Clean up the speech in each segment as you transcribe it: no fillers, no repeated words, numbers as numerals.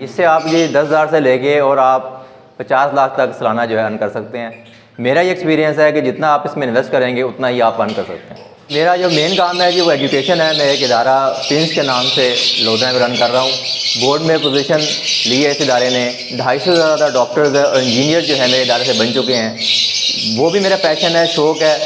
اس سے آپ یہ 10,000 سے لے کے اور آپ 50 لاکھ تک سالانہ جو ہے ارن کر سکتے ہیں۔ میرا یہ ایکسپیرینس ہے کہ جتنا آپ اس میں انویسٹ کریں گے اتنا ہی آپ ارن کر سکتے ہیں۔ میرا جو مین کام ہے کہ وہ ایجوکیشن ہے۔ میں ایک ادارہ پرنس کے نام سے لودھا میں رن کر رہا ہوں۔ بورڈ میں پوزیشن لی ہے اس ادارے نے۔ 250 سے زیادہ ڈاکٹرز اور انجینئر جو ہیں میرے ادارے سے بن چکے ہیں۔ وہ بھی میرا پیشن ہے، شوق ہے۔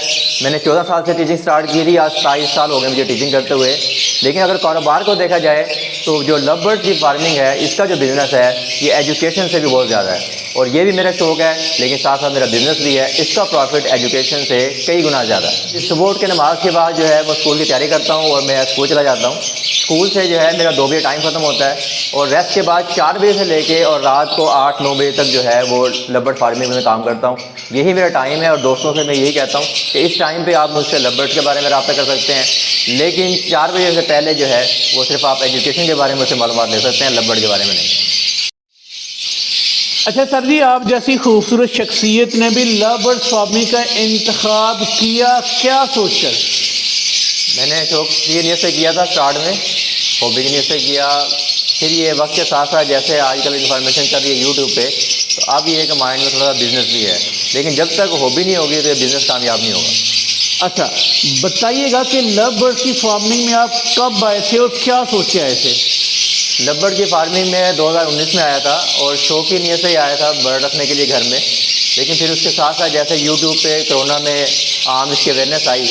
میں نے 14 سال سے ٹیچنگ سٹارٹ کی تھی، آج 27 سال ہو گئے مجھے ٹیچنگ کرتے ہوئے۔ لیکن اگر کاروبار کو دیکھا جائے تو جو لو برڈ کی فارمنگ ہے، اس کا جو بزنس ہے یہ ایجوکیشن سے بھی بہت زیادہ ہے، اور یہ بھی میرا شوق ہے، لیکن ساتھ ساتھ میرا بزنس بھی ہے۔ اس کا پروفٹ ایجوکیشن سے کئی گنا زیادہ ہے۔ صبح کے نماز کے بعد جو ہے وہ اسکول کی تیاری کرتا ہوں اور میں اسکول چلا جاتا ہوں۔ اسکول سے جو ہے میرا 2 بجے ٹائم ختم ہوتا ہے، اور ریسٹ کے بعد 4 بجے سے لے کے اور رات کو 8-9 بجے تک جو ہے وہ لو برڈ فارمنگ میں کام کرتا ہوں۔ یہی میرا ٹائم ہے، اور دوستوں سے میں یہی کہتا ہوں کہ اس ٹائم پہ آپ مجھ سے لو برڈ کے بارے میں رابطہ کر سکتے ہیں، لیکن 4 بجے سے پہلے جو ہے وہ صرف آپ ایجوکیشن کے بارے میں مجھ سے معلومات لے سکتے ہیں، لو برڈ کے بارے میں نہیں۔ اچھا سر جی، آپ جیسی خوبصورت شخصیت نے بھی لو برڈ فارمنگ کا انتخاب کیا، کیا سوچ کر؟ میں نے شوق کی نیت سے کیا تھا، اسٹارٹ میں ہابی کی نیت سے کیا، پھر یہ وقت کے ساتھ ساتھ جیسے آج کل انفارمیشن چل رہی ہے یوٹیوب پہ، تو اب یہ کہ مائنڈ میں تھوڑا سا بزنس بھی ہے، لیکن جب تک ہابی نہیں ہوگی تو یہ بزنس کامیاب نہیں ہوگا۔ اچھا بتائیے گا کہ لو برڈ کی فارمنگ میں آپ کب آئے تھے اور کیا سوچ کے آئے تھے؟ لو برڈ کی فارمنگ میں 2019 میں آیا تھا، اور شوق کی نیت سے ہی آیا تھا برڈ رکھنے کے لیے گھر میں، لیکن پھر اس کے ساتھ ساتھ جیسے یوٹیوب پہ کرونا میں عام اس کی اویئرنیس آئی،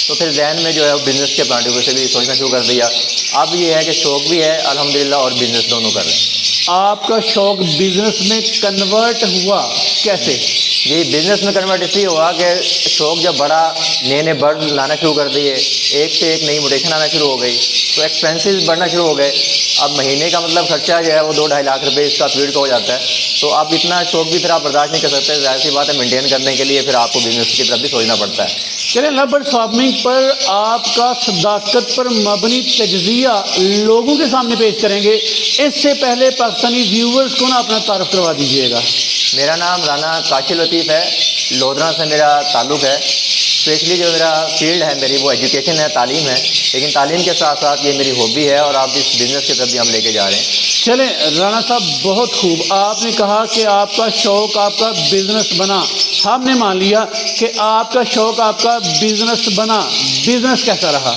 تو پھر ذہن میں جو ہے وہ بزنس کے پوائنٹ آف ویو سے بھی سوچنا شروع کر دیا۔ اب یہ ہے کہ شوق بھی ہے الحمدللہ، اور بزنس دونوں کر رہے ہیں۔ آپ کا شوق بزنس میں کنورٹ ہوا کیسے؟ یہ بزنس میں کنورٹ اس لیے ہوا کہ شوق جب بڑا، نئے نئے برڈ لانا شروع کر دیے، ایک سے ایک نئی موٹیشن آنا شروع ہو گئی، تو ایکسپینسز بڑھنا شروع ہو گئے۔ اب مہینے کا مطلب خرچہ جو ہے وہ 2-2.5 لاکھ روپے اس کا فیڈ کا ہو جاتا ہے، تو اب اتنا شوق بھی پھر آپ برداشت نہیں کر سکتے، ظاہر سی بات ہے مینٹین کرنے کے لیے پھر آپ کو بزنس کی طرف بھی سوچنا پڑتا ہے۔ چلیں، لو برڈ فارمنگ پر آپ کا صداقت پر مبنی تجزیہ لوگوں کے سامنے پیش کریں گے۔ اس سے پہلے پاکستانی ویورز کو نا اپنا تعارف کروا دیجیے گا۔ میرا نام رانا کاشف لطیف ہے، لودھا سے میرا تعلق ہے۔ اسپیشلی جو میرا فیلڈ ہے میری وہ ایجوکیشن ہے، تعلیم ہے، لیکن تعلیم کے ساتھ ساتھ یہ میری ہابی ہے، اور آپ اس بزنس کی طرف بھی ہم لے کے جا رہے ہیں۔ چلیں رانا صاحب، بہت خوب، آپ نے کہا کہ آپ کا شوق آپ کا بزنس بنا، ہم نے مان لیا کہ آپ کا شوق آپ کا بزنس بنا۔ بزنس کیسا رہا؟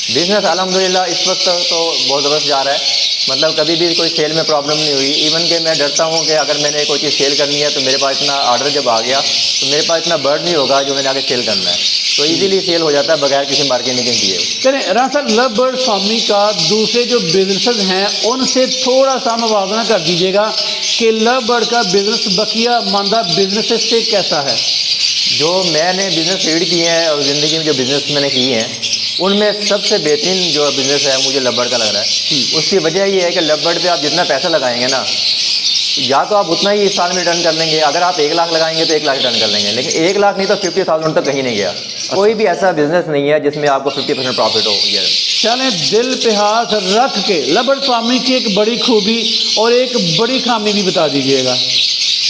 بزنس الحمدللہ اس وقت تو بہت زبردست جا رہا ہے، مطلب کبھی بھی کوئی سیل میں پرابلم نہیں ہوئی۔ ایون کہ میں ڈرتا ہوں کہ اگر میں نے کوئی چیز سیل کرنی ہے تو میرے پاس اتنا آرڈر جب آ گیا تو میرے پاس اتنا برڈ نہیں ہوگا جو میں نے آگے سیل کرنا ہے، تو ایزیلی سیل ہو جاتا ہے بغیر کسی مارکیٹنگ کیے۔ چلیں رانا صاحب، لو برڈ فارمنگ کا دوسرے جو بزنسز ہیں ان سے تھوڑا سا موازنہ کر دیجیے گا کہ لو برڈ کا بزنس بقیہ ماندہ بزنس سے کیسا ہے؟ جو میں نے بزنس ریڈ کیے ہیں اور زندگی میں جو بزنس میں نے کیے ہیں ان میں سب سے بہترین جو بزنس ہے مجھے لو برڈ کا لگ رہا ہے۔ اس کی وجہ یہ ہے کہ لو برڈ پہ آپ جتنا پیسہ لگائیں گے نا، یا تو آپ اتنا ہی اس سال میں ریٹرن کر لیں گے، اگر آپ 1 لاکھ لگائیں گے تو 1 لاکھ ریٹرن کر لیں گے، لیکن 1 لاکھ نہیں تو 50,000 تک کہیں نہیں گیا۔ کوئی بھی ایسا بزنس نہیں ہے جس میں آپ کو 50% پروفٹ ہو گیا۔ چلیں دل پہ ہاتھ رکھ کے لو برڈ فارمنگ کی ایک بڑی خوبی اور ایک بڑی خامی بھی بتا دیجیے گا۔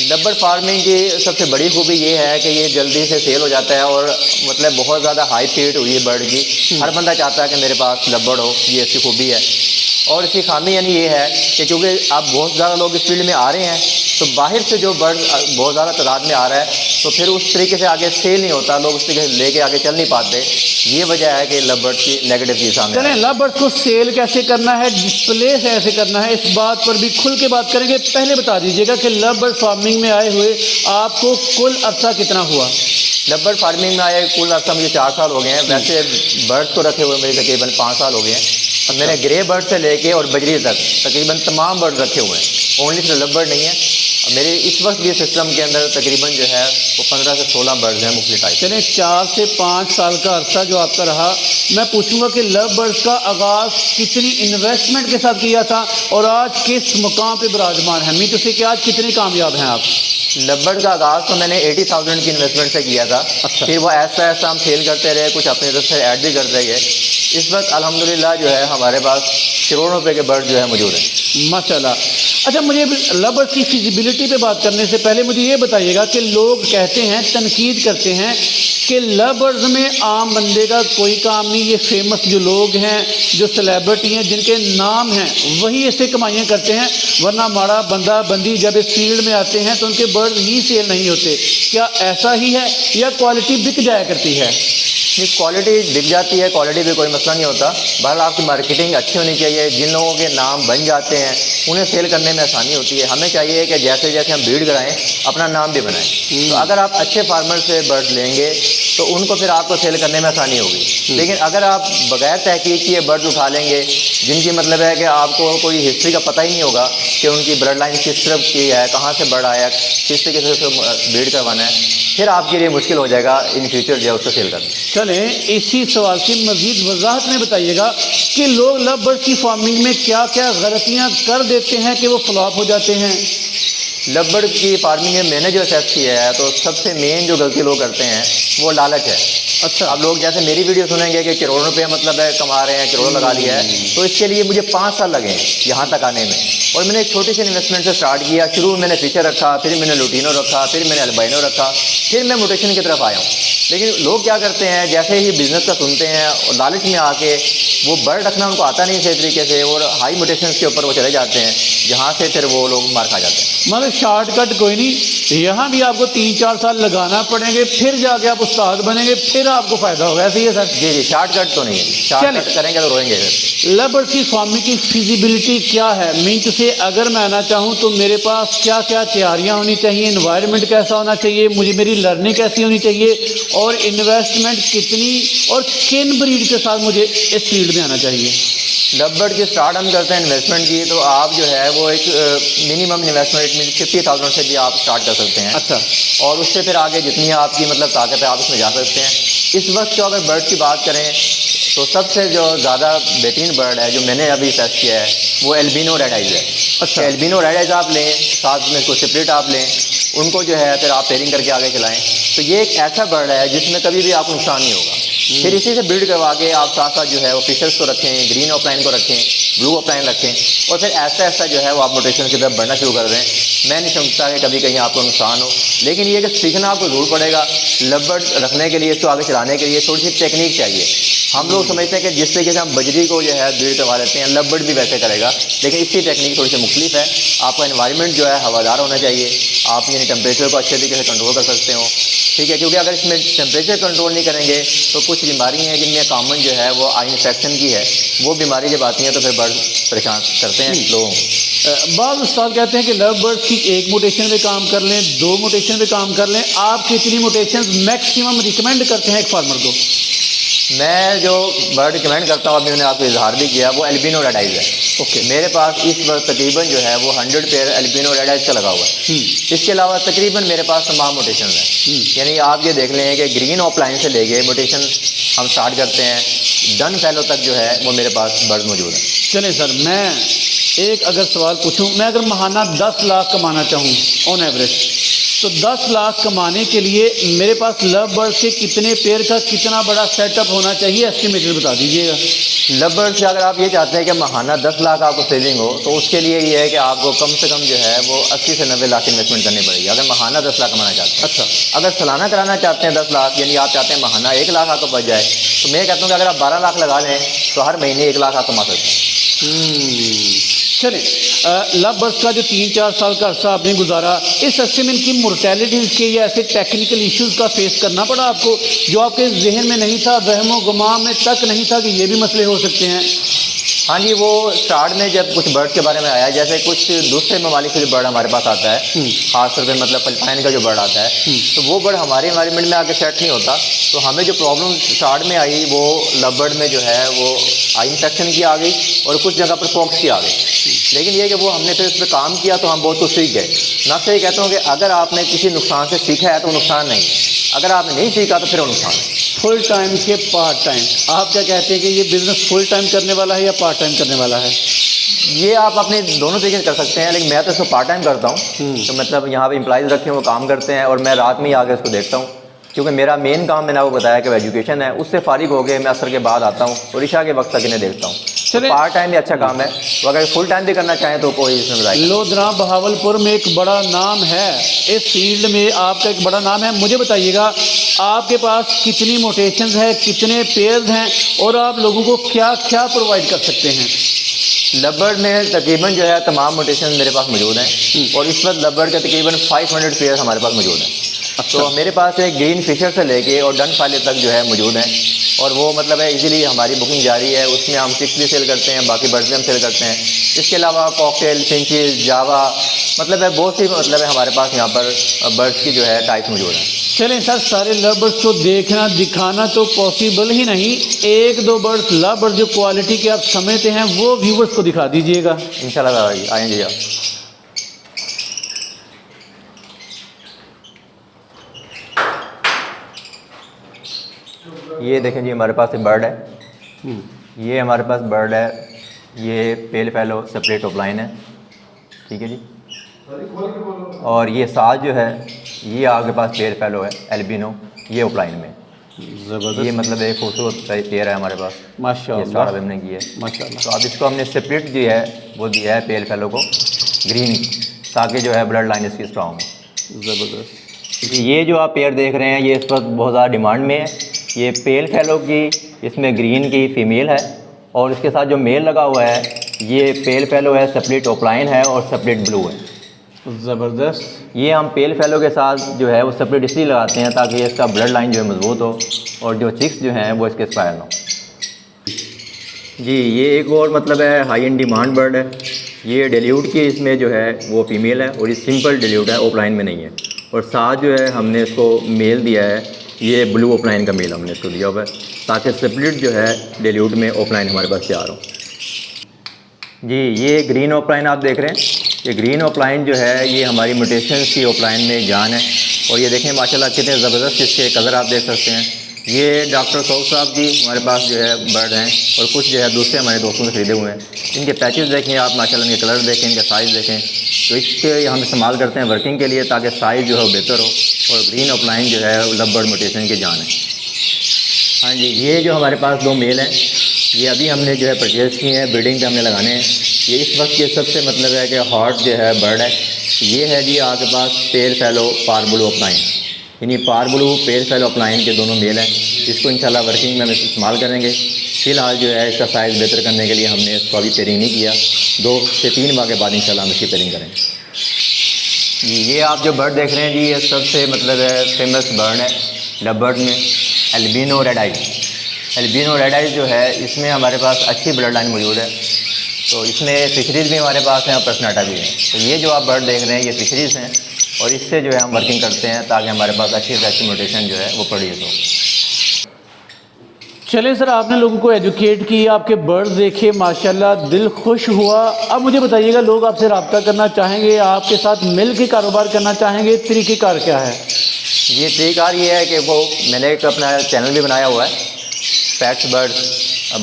لو برڈ فارمنگ کی سب سے بڑی خوبی یہ ہے کہ یہ جلدی سے سیل ہو جاتا ہے، اور مطلب بہت زیادہ ہائی فیٹ ہوئی ہے برڈ کی، ہر بندہ چاہتا ہے کہ میرے پاس لو برڈ ہو، یہ اس کی خوبی ہے۔ اور اس کی خامی یعنی یہ ہے کہ چونکہ اب بہت زیادہ لوگ اس فیلڈ میں آ رہے ہیں، تو باہر سے جو برڈ بہت زیادہ تعداد میں آ رہا ہے تو پھر اس طریقے سے آگے سیل نہیں ہوتا، لوگ اس طریقے سے لے کے آگے چل نہیں پاتے۔ یہ وجہ ہے کہ لو برڈ کی نیگیٹو چیز سامنے چلیں لو برڈ کو سیل کیسے کرنا ہے، ڈسپلے کیسے کرنا ہے، اس بات پر بھی کھل کے بات کریں گے۔ پہلے بتا دیجیے گا کہ لو برڈ فارمنگ میں آئے ہوئے آپ کو کل عرصہ کتنا ہوا؟ لو برڈ فارمنگ میں آئے کل عرصہ مجھے 4 سال ہو گئے ہیں، ویسے برڈ کو رکھے ہوئے میرے تقریباً 5 سال ہو گئے ہیں۔ میں نے گرے برڈ سے لے کے اور بجری تک تقریباً تمام برڈ رکھے ہوئے ہیں، اونلی صرف لو برڈ نہیں ہے۔ میرے اس وقت یہ سسٹم کے اندر تقریباً جو ہے وہ 15 سے 16 برڈز ہیں مختلف ٹائپ۔ چلیں 4 سے 5 سال کا عرصہ جو آپ کا رہا، میں پوچھوں گا کہ لو برڈز کا آغاز کتنی انویسٹمنٹ کے ساتھ کیا تھا اور آج کس مقام پہ براجمان ہیں؟ میت سے کہ آج کتنے کامیاب ہیں آپ؟ لو برڈ کا آغاز تو میں نے 80,000 کی انویسٹمنٹ سے کیا تھا، پھر وہ ایسا ایسا ہم سیل کرتے رہے، کچھ اپنے طرف سے ایڈ بھی کرتے گئے۔ اس وقت الحمدللہ جو ہے ہمارے پاس کروڑوں روپے کے برڈ جو ہے موجود ہیں، ماشاء اللہ۔ اچھا، مجھے لو برڈ کی فیزیبلٹی پہ بات کرنے سے پہلے مجھے یہ بتائیے گا کہ لوگ کہتے ہیں، تنقید کرتے ہیں کہ لو برڈز میں عام بندے کا کوئی کام نہیں، یہ فیمس جو لوگ ہیں، جو سیلیبریٹی ہیں، جن کے نام ہیں، وہی ایسے کمائیاں کرتے ہیں، ورنہ ماڑا بندہ بندی جب اس فیلڈ میں آتے ہیں تو ان کے برڈز ہی سیل نہیں ہوتے. کیا ایسا ہی ہے یا کوالٹی بک جایا کرتی ہے؟ یہ کوالٹی بک جاتی ہے، کوالٹی پہ کوئی مسئلہ نہیں ہوتا. بہرحال آپ کی مارکیٹنگ اچھی ہونی چاہیے. جن لوگوں کے نام بن جاتے ہیں انہیں سیل کرنے میں آسانی ہوتی ہے. ہمیں چاہیے کہ جیسے جیسے ہم بریڈ کرائیں اپنا نام بھی بنائیں. تو اگر آپ اچھے فارمر سے برڈ لیں گے تو ان کو پھر آپ کو سیل کرنے میں آسانی ہوگی. لیکن اگر آپ بغیر تحقیق کیے برڈ اٹھا لیں گے جن کی مطلب ہے کہ آپ کو کوئی ہسٹری کا پتہ ہی نہیں ہوگا کہ ان کی بلڈ لائن کس طرف کی ہے، کہاں سے برڈ آیا، کس طریقے سے اس کو بریڈ کروانا ہے، پھر آپ کے لیے مشکل ہو جائے گا ان فیوچر جو ہے اس کو سیل کرنا. چلیں اسی سوال کی مزید وضاحت میں بتائیے گا کہ لوگ لو برڈ کی فارمنگ میں کیا کیا غلطیاں کر دیتے ہیں کہ وہ فلاپ ہو جاتے ہیں؟ لو برڈ کی فارمنگ میں نے جو اسیس کیا ہے تو سب سے مین جو غلطی لوگ کرتے ہیں وہ لالچ ہے. اچھا. اب لوگ جیسے میری ویڈیو سنیں گے کہ کروڑوں روپے مطلب ہے کما رہے ہیں، کروڑوں لگا لیا ہے، تو اس کے لیے مجھے 5 سال لگے یہاں تک آنے میں. اور میں نے ایک چھوٹی سی انویسٹمنٹ سے سٹارٹ کیا. شروع میں نے فیچر رکھا، پھر میں نے لوٹینو رکھا، پھر میں نے البائنو رکھا، پھر میں موٹیشن کی طرف آیا ہوں. لیکن لوگ کیا کرتے ہیں جیسے ہی بزنس کا سنتے ہیں اور لالچ میں آ کے وہ برڈ رکھنا ان کو آتا نہیں صحیح طریقے سے اور ہائی موٹیشنس کے اوپر وہ چلے جاتے ہیں جہاں سے پھر وہ لوگ مار کھا جاتے ہیں. مطلب شارٹ کٹ کوئی نہیں، یہاں بھی آپ کو 3-4 سال لگانا پڑیں گے، پھر جا کے آپ استاد بنیں گے، پھر آپ کو فائدہ ہوگا. ایسے ہی ہے سر؟ جی جی، شارٹ کٹ تو نہیں ہے. شارٹ کٹ کریں گے تو روئیں گے. لو برڈ کی فارمنگ کی فیزیبلٹی کیا ہے؟ مینس سے اگر میں آنا چاہوں تو میرے پاس کیا کیا تیاریاں ہونی چاہیے، انوائرمنٹ کیسا ہونا چاہیے، مجھے میری لرننگ کیسی ہونی چاہیے، اور انویسٹمنٹ کتنی اور کن بریڈ کے ساتھ مجھے اس فیلڈ میں آنا چاہیے؟ لو برڈ کی اسٹارٹ ہم کرتے ہیں انویسٹمنٹ کی تو آپ جو ہے وہ ایک منیمم انویسٹمنٹ میں 50,000 سے بھی آپ اسٹارٹ کر سکتے ہیں. اچھا. اور اس سے پھر آگے جتنی آپ کی مطلب طاقت ہے آپ اس میں جا سکتے ہیں. اس وقت جو اگر برڈ کی بات کریں تو سب سے جو زیادہ بہترین برڈ ہے جو میں نے ابھی سرچ کیا ہے وہ البینو ریڈ آئیز ہے. اچھا. البینو ریڈ آئیز آپ لیں، ساتھ میں کوئی سپریٹ آپ لیں، ان کو جو ہے پھر آپ پیئرنگ کر کے آگے چلائیں تو یہ ایک ایسا برڈ ہے جس میں کبھی بھی آپ کو نقصان نہیں ہوگا. پھر اسی سے بلڈ کروا کے آپ ساتھ ساتھ جو ہے وہ فشرس کو رکھیں، گرین آف لائن کو رکھیں، بلو آف لائن رکھیں، اور پھر ایسا ایسا جو ہے وہ آپ موٹیشن کی طرف بڑھنا شروع کر دیں. میں نہیں سمجھتا کہ کبھی کہیں آپ کو نقصان ہو، لیکن یہ کہ سیکھنا آپ کو ضرور پڑے گا. لو برڈ رکھنے کے لیے، اس کو آگے چلانے کے لیے تھوڑی سی ٹیکنیک چاہیے. ہم لوگ سمجھتے ہیں کہ جس طریقے سے ہم بجری کو جو ہے بریڈ کروا لیتے ہیں لو برڈ بھی ویسے کرے گا، لیکن اس کی ٹیکنیک تھوڑی سی مختلف ہے. آپ کا انوائرمنٹ جو ہے ہوادار ہونا چاہیے، آپ یعنی ٹمپریچر کو اچھے طریقے سے کنٹرول کر سکتے ہو. ٹھیک ہے، کیونکہ اگر اس میں ٹمپریچر کنٹرول نہیں کریں گے تو کچھ بیماری ہیں جن میں کامن جو ہے وہ آئی انفیکشن کی ہے. وہ بیماری جب آتی ہیں تو پھر برڈ پریشان کرتے ہیں لوگوں کو. بعض استاد کہتے ہیں کہ لو برڈ کی 1 موٹیشن پہ کام کر لیں، 2 موٹیشن پہ کام کر لیں. آپ کتنی موٹیشن میکسیمم ریکمینڈ کرتے ہیں ایک فارمر کو؟ میں جو برڈ ریکمینڈ کرتا ہوں، ابھی میں نے آپ کو اظہار بھی کیا، وہ البینو ریڈ آئیز ہے. اوکے. میرے پاس اس وقت تقریباً جو ہے وہ 100 پیئر البینو ریڈ آئیز کا لگا ہوا ہے. اس کے علاوہ تقریباً میرے پاس تمام موٹیشنز ہیں. یعنی آپ یہ دیکھ لیں کہ گرین آف لائن سے لے کے موٹیشن ہم سٹارٹ کرتے ہیں ڈن فیلو تک جو ہے وہ میرے پاس برڈ موجود ہیں. چلیں سر، میں ایک اگر سوال پوچھوں، میں اگر ماہانہ 10 لاکھ کمانا چاہوں آن ایوریج، تو 10 لاکھ کمانے کے لیے میرے پاس لو برڈ کے کتنے پیئر کا کتنا بڑا سیٹ اپ ہونا چاہیے، ایسٹیمیٹڈ بتا دیجیے گا. لو برڈ سے اگر آپ یہ چاہتے ہیں کہ ماہانہ 10 لاکھ آپ کو سیونگ ہو تو اس کے لیے یہ ہے کہ آپ کو کم سے کم جو ہے وہ 80 سے 90 لاکھ انویسٹمنٹ کرنی پڑے گی اگر ماہانہ 10 لاکھ کمانا چاہتے ہیں. اچھا. اگر سالانہ کرانا چاہتے ہیں 10 لاکھ، یعنی آپ چاہتے ہیں ماہانہ 1 لاکھ آپ کو بچ جائے، تو میں کہتا ہوں کہ اگر آپ 12 لاکھ لگا لیں تو ہر مہینے 1 لاکھ آپ کما سکتے ہیں. چلیں، لو برڈس کا جو 3-4 سال کا عرصہ آپ نے گزارا، اس عرصے میں ان کی مورٹیلٹیز کے یا ایسے ٹیکنیکل ایشوز کا فیس کرنا پڑا آپ کو جو آپ کے ذہن میں نہیں تھا، وہم و گمان میں تک نہیں تھا کہ یہ بھی مسئلے ہو سکتے ہیں؟ ہاں جی، وہ اسٹارٹ میں جب کچھ برڈ کے بارے میں آیا، جیسے کچھ دوسرے ممالک سے جو برڈ ہمارے پاس آتا ہے، خاص طور پہ مطلب فلپائن کا جو برڈ آتا ہے، تو وہ برڈ ہمارے انوائرمنٹ میں آ کے سیٹ نہیں ہوتا. تو ہمیں جو پرابلم اسٹارٹ میں آئی وہ لو برڈ میں جو ہے وہ آئی انفیکشن کی آ گئی اور کچھ جگہ پر پوکس کی آ گئی. لیکن یہ کہ وہ ہم نے پھر اس پہ کام کیا تو ہم بہت کچھ سیکھ گئے. میں سے یہ کہتا ہوں کہ اگر آپ نے کسی نقصان سے سیکھا ہے تو نقصان نہیں، اگر آپ نے نہیں سیکھا تو پھر وہ نقصان ہے. فل ٹائم کے پارٹ ٹائم، آپ کیا کہتے ہیں کہ یہ بزنس فل ٹائم کرنے والا ہے یا پارٹ ٹائم کرنے والا ہے؟ یہ آپ اپنے دونوں طریقے سے کر سکتے ہیں، لیکن میں تو اس کو پارٹ ٹائم کرتا ہوں. تو مطلب یہاں پہ امپلائیز رکھے ہیں، وہ کام کرتے ہیں اور میں رات میں ہی آ کے اس کو دیکھتا ہوں، کیونکہ میرا مین کام میں نے آپ کو بتایا کہ وہ ایجوکیشن ہے. اس سے فارغ ہو کے میں عصر کے بعد آتا ہوں اور عشاء کے وقت تک انہیں دیکھتا ہوں. چلیں پارٹ ٹائم بھی اچھا کام ہے، تو اگر فل ٹائم بھی کرنا چاہیں تو کوئی اس میں بتائیں۔ لودھراں بہاولپور میں ایک بڑا نام ہے، اس فیلڈ میں آپ کا ایک بڑا نام ہے، مجھے بتائیے گا آپ کے پاس کتنی موٹیشنز ہیں، کتنے پیئرز ہیں، اور آپ لوگوں کو کیا کیا پرووائڈ کر سکتے ہیں؟ لبرڈ میں تقریباً جو ہے تمام موٹیشن میرے پاس موجود ہیں، اور اس وقت لبرڈ کے تقریباً 500 پیئر ہمارے پاس موجود ہیں۔ تو میرے پاس ایک گرین فشر سے لے کے اور ڈن فائلر تک جو ہے موجود ہیں، اور وہ مطلب ہے ایزیلی ہماری بکنگ جاری ہے، اس میں ہم چکس بھی سیل کرتے ہیں، باقی برڈز بھی ہم سیل کرتے ہیں۔ اس کے علاوہ کاکٹیل، فنچز، جاوا، مطلب ہے بہت سی مطلب ہے ہمارے پاس یہاں پر برڈز کی جو ہے ٹائپس موجود ہیں۔ چلیں سر، سارے لو برڈس کو دیکھنا دکھانا تو پاسبل ہی نہیں، ایک دو برڈس لو برڈ جو کوالٹی کے آپ سمجھتے ہیں وہ ویورز کو دکھا دیجئے گا۔ انشاءاللہ آئیں گے آپ۔ یہ دیکھیں جی ہمارے پاس ایک برڈ ہے، یہ ہمارے پاس برڈ ہے، یہ پیل فیلو سپریٹ اوپ لائن ہے، ٹھیک ہے جی۔ اور یہ ساتھ جو ہے یہ آپ کے پاس پیل فیلو ہے البینو، یہ اوپ لائن میں، زبردست، یہ مطلب ایک خوبصورت پیئر ہے ہمارے پاس، ماشاء یہ اللہ سارا ہم نے کی ہے۔ ماشاء اللہ۔ تو اب اس کو ہم نے سپریٹ جو ہے وہ دیا ہے پیل فیلو کو گرین، تاکہ جو ہے بلڈ لائن اس کی اسٹرانگ ہو۔ زبردست، یہ جو آپ پیئر دیکھ رہے ہیں یہ اس وقت بہت زیادہ ڈیمانڈ میں ہے، یہ پیل فیلو کی اس میں گرین کی فیمیل ہے، اور اس کے ساتھ جو میل لگا ہوا ہے یہ پیل فیلو ہے، سپلٹ اوپ لائن ہے اور سپلٹ بلو ہے۔ زبردست، یہ ہم پیل فیلو کے ساتھ جو ہے وہ سپریٹ اس لیے لگاتے ہیں تاکہ اس کا بلڈ لائن جو ہے مضبوط ہو، اور جو چکس جو ہیں وہ اس کے اسپائر نہ ہو۔ جی یہ ایک اور مطلب ہے ہائی اینڈ ڈیمانڈ برڈ ہے، یہ ڈیلیوٹ کی اس میں جو ہے وہ فیمیل ہے، اور یہ سمپل ڈیلیوٹ ہے، اوپ لائن میں نہیں ہے، اور ساتھ جو ہے ہم نے اس کو میل دیا ہے، یہ بلو اوپ لائن کا میل ہم نے اس کو دیا ہوا ہے تاکہ سپلٹ جو ہے ڈیلیوٹ میں اوپ لائن ہمارے پاس تیار ہو۔ جی یہ گرین اوپ لائن آپ دیکھ رہے ہیں، یہ گرین اوپ لائن جو ہے یہ ہماری موٹیشنز کی اوپ لائن میں جان ہے، اور یہ دیکھیں ماشاءاللہ کتنے زبردست اس کے کلر آپ دیکھ سکتے ہیں۔ یہ ڈاکٹر سعود صاحب جی ہمارے پاس جو ہے برڈ ہیں، اور کچھ جو ہے دوسرے ہمارے دوستوں سے خریدے ہوئے ہیں۔ ان کے پیچز دیکھیں آپ ماشاءاللہ، ان کے کلر دیکھیں، ان کے سائز دیکھیں، تو اس کے ہم استعمال کرتے ہیں ورکنگ کے لیے تاکہ سائز جو ہے وہ بہتر ہو، اور گرین اوپ لائن جو ہے لو برڈ موٹیشن کی جان ہے۔ ہاں جی یہ جو ہمارے پاس دو میل ہیں یہ ابھی ہم نے جو ہے پرچیز کی ہیں، بریڈنگ پہ ہم نے لگانے ہیں۔ یہ اس وقت کے سب سے مطلب ہے کہ ہاٹ جو ہے برڈ ہے، یہ ہے جی آپ کے پاس پیل فیلو پار بلو اوپ لائن، یعنی پار بلو پیل فیلو اوپ لائن کے دونوں میل ہیں۔ اس کو انشاءاللہ ورکنگ میں ہم استعمال کریں گے۔ فی الحال جو ہے اس کا سائز بہتر کرنے کے لیے ہم نے اس کو ابھی پیرنگ نہیں کیا، 2 سے 3 ماہ کے بعد انشاءاللہ ہم اس کی پیرنگ کریں گے۔ جی یہ آپ جو برڈ دیکھ رہے ہیں جی یہ سب سے مطلب ہے فیمس برڈ ہے لو برڈ میں، البینو ریڈ آئز۔ البینو ریڈ آئز جو ہے اس میں ہمارے پاس اچھی بلڈ لائن موجود ہے، تو اس میں فشریز بھی ہمارے پاس ہیں اور پرسناٹا بھی ہیں۔ تو یہ جو آپ برڈ دیکھ رہے ہیں یہ فشریز ہیں، اور اس سے جو ہے ہم ورکنگ کرتے ہیں تاکہ ہمارے پاس اچھی سے اچھی موٹیشن جو ہے وہ پروڈیوس ہو۔ چلیں سر، آپ نے لوگوں کو ایجوکیٹ کی، آپ کے برڈ دیکھے ماشاءاللہ دل خوش ہوا۔ اب مجھے بتائیے گا لوگ آپ سے رابطہ کرنا چاہیں گے، آپ کے ساتھ مل کے کاروبار کرنا چاہیں گے، طریقہ کار کیا ہے؟ یہ طریقہ کار یہ ہے کہ وہ میں نے ایک اپنا چینل بھی بنایا ہوا ہے پیٹس برڈ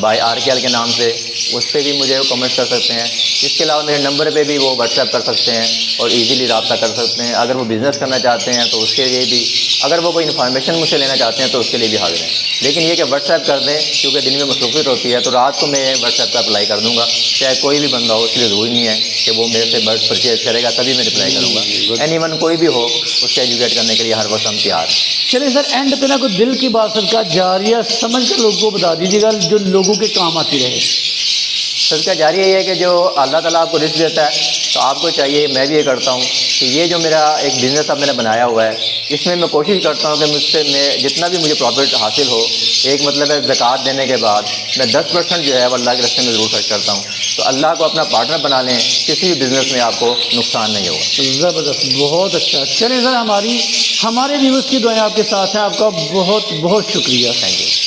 بائی RKL کے نام سے، اس پہ بھی مجھے کمنٹ کر سکتے ہیں۔ اس کے علاوہ میرے نمبر پہ بھی وہ واٹس ایپ کر سکتے ہیں اور ایزیلی رابطہ کر سکتے ہیں۔ اگر وہ بزنس کرنا چاہتے ہیں تو اس کے لیے بھی، اگر وہ کوئی انفارمیشن مجھ سے لینا چاہتے ہیں تو اس کے لیے بھی حاضر ہیں۔ لیکن یہ کہ واٹس ایپ کر دیں، کیونکہ دن میں مصروفیت ہوتی ہے، تو رات کو میں واٹس ایپ پہ اپلائی کر دوں گا، چاہے کوئی بھی بندہ ہو، اس لیے ضروری نہیں ہے کہ وہ میرے سے برڈ پرچیز کرے گا تبھی میں رپلائی کروں گا۔ اینی ون کوئی بھی ہو، اس سے ایجوکیٹ کرنے کے لیے ہر وقت ہم تیار ہیں۔ چلیں سر، اینڈ پہ نا کوئی دل کی بات صدقہ جاریہ سمجھ کر لوگوں کو بتا دیجیے گا جو لوگوں کے کام آتی رہے۔ صدقہ جاریہ یہ ہے کہ جو اللہ تعالیٰ آپ کو رزق دیتا ہے تو آپ کو چاہیے، میں بھی یہ کرتا ہوں کہ یہ جو میرا ایک بزنس اب میں نے بنایا ہوا ہے، اس میں کوشش کرتا ہوں کہ مجھ سے میں جتنا بھی مجھے پروفٹ حاصل ہو، ایک مطلب ہے زکوٰۃ دینے کے بعد میں 10% جو ہے وہ اللہ کے راستے میں ضرور خرچ کرتا ہوں۔ تو اللہ کو اپنا پارٹنر بنا لیں، کسی بھی بزنس میں آپ کو نقصان نہیں ہوگا۔ زبردست، بہت اچھا۔ چلیں سر، ہمارے ویورز کی دعائیں آپ کے ساتھ ہیں، آپ کا بہت بہت شکریہ۔ Thank you.